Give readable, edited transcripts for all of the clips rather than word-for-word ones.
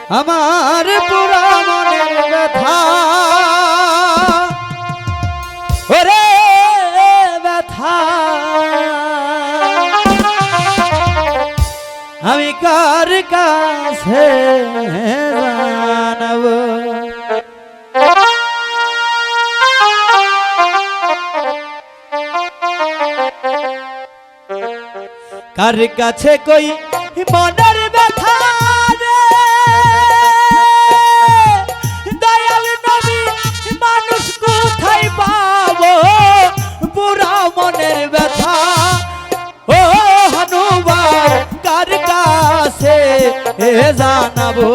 আমার পুরা মনের ব্যথা ওরে ব্যথা আমি কার কাছে জানাবো কার কাছে কই মনের ব্যথা রে দয়াল নবী মানুষ কোথায় পাবো পুরা মনের ব্যথা ও হনুমান কার কাছে জানাবো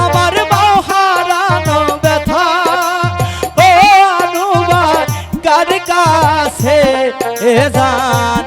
আমার বাউ হারানো ব্যথা ও হনুমান কার কাছে জানাবো